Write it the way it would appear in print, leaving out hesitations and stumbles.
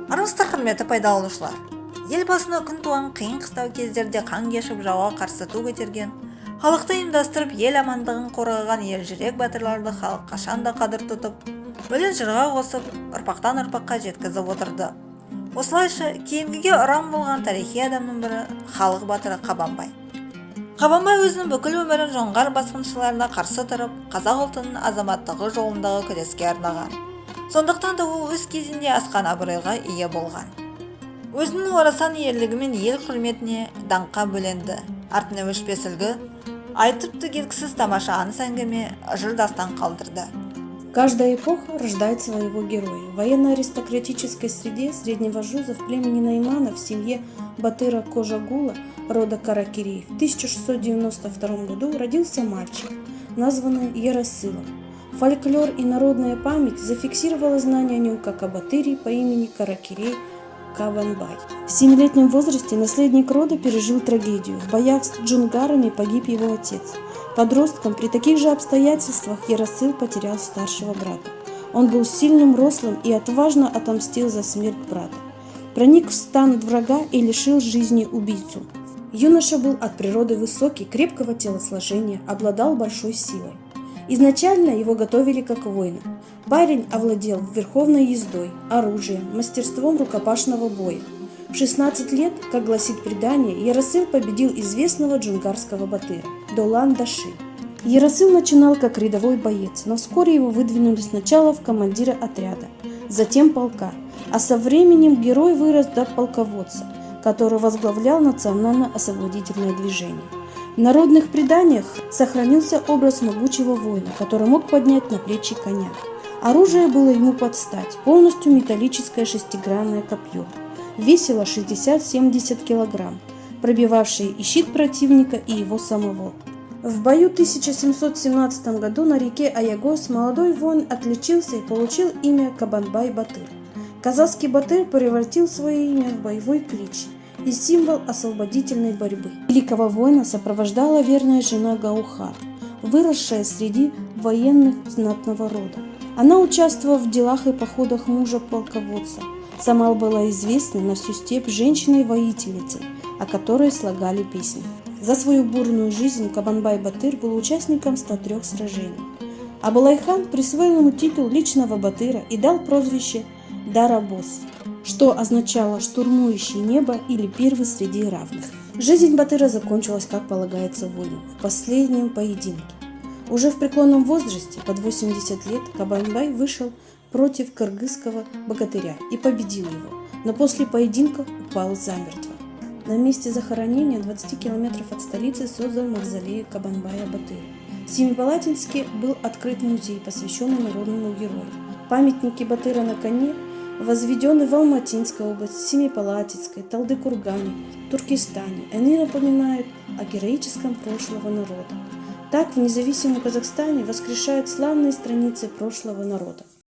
Армысыздар құрметті пайдаланушылар. Елбасыны күн туған қиын қыстау кездерде қан кешіп жауға қарсы ту көтерген, халықты ұйымдастырып ел амандығын қорғаған ержүрек батырларды халық қашанда қадір тұтып, өлең жырға қосып, ұрпақтан ұрпаққа жеткізіп отырды. Осылайша кейінгіге ұран болған тарихи адамның бірі халық батыры Қабанбай. Қабанбай өзінің бүкіл өмірін жоңғар басқыншыларына қарсы тұрып, қазақ ұлтының азаматтығы жолындағы күреске арнаған. Сондықтан да ол өз кезінде асқан абыройға ие болған. Өзінің орасан ерлігімен ел құрметіне даңққа бөленді. Артына өшпес үлгі, айтыпты келгісіз тамаша аңыз әңгіме, жыр дастан қалдырды. Каждая эпоха рождает своего героя. В военно-аристократической среде среднего жуза в племени Найманов в семье Батыра Кожагула рода Каракерей в 1692 году родился мальчик, названный Ярасылом. Фольклор и народная память зафиксировала знание о нем как о батыре по имени Каракерей Кабанбай. В 7-летнем возрасте наследник рода пережил трагедию. В боях с джунгарами погиб его отец. Подростком при таких же обстоятельствах Ярасыл потерял старшего брата. Он был сильным, рослым и отважно отомстил за смерть брата. Проник в стан врага и лишил жизни убийцу. Юноша был от природы высокий, крепкого телосложения, обладал большой силой. Изначально его готовили как воина. Парень овладел верховной ездой, оружием, мастерством рукопашного боя. В 16 лет, как гласит предание, Ярасыл победил известного джунгарского батыра Долан-Даши. Ярасыл начинал как рядовой боец, но вскоре его выдвинули сначала в командира отряда, затем полка, а со временем герой вырос до полководца, который возглавлял национально-освободительное движение. В народных преданиях сохранился образ могучего воина, который мог поднять на плечи коня. Оружие было ему под стать, полностью металлическое шестигранное копье. Весило 60-70 килограмм, пробивавшее и щит противника, и его самого. В бою 1717 году на реке Аягос молодой воин отличился и получил имя Кабанбай-Батыр. Казахский батыр превратил свое имя в боевой клич и символ освободительной борьбы. Великого воина сопровождала верная жена Гаухар, выросшая среди военных знатного рода. Она участвовала в делах и походах мужа-полководца. Сама была известна на всю степь женщиной-воительницей, о которой слагали песни. За свою бурную жизнь Кабанбай-Батыр был участником 103 сражений. Абылай-хан присвоил ему титул личного батыра и дал прозвище Дарабос, что означало «штурмующий небо» или «первый среди равных». Жизнь батыра закончилась, как полагается воину, в последнем поединке. Уже в преклонном возрасте, под 80 лет, Кабанбай вышел против кыргызского богатыря и победил его, но после поединка упал замертво. На месте захоронения 20 километров от столицы создан мавзолей Кабанбая-Батыра. В Семипалатинске был открыт музей, посвященный народному герою. Памятники Батыра на коне возведены в Алматинской области, Семипалатинской, Талды-Кургане, Туркестане. Они напоминают о героическом прошлого народа. Так в независимом Казахстане воскрешают славные страницы прошлого народа.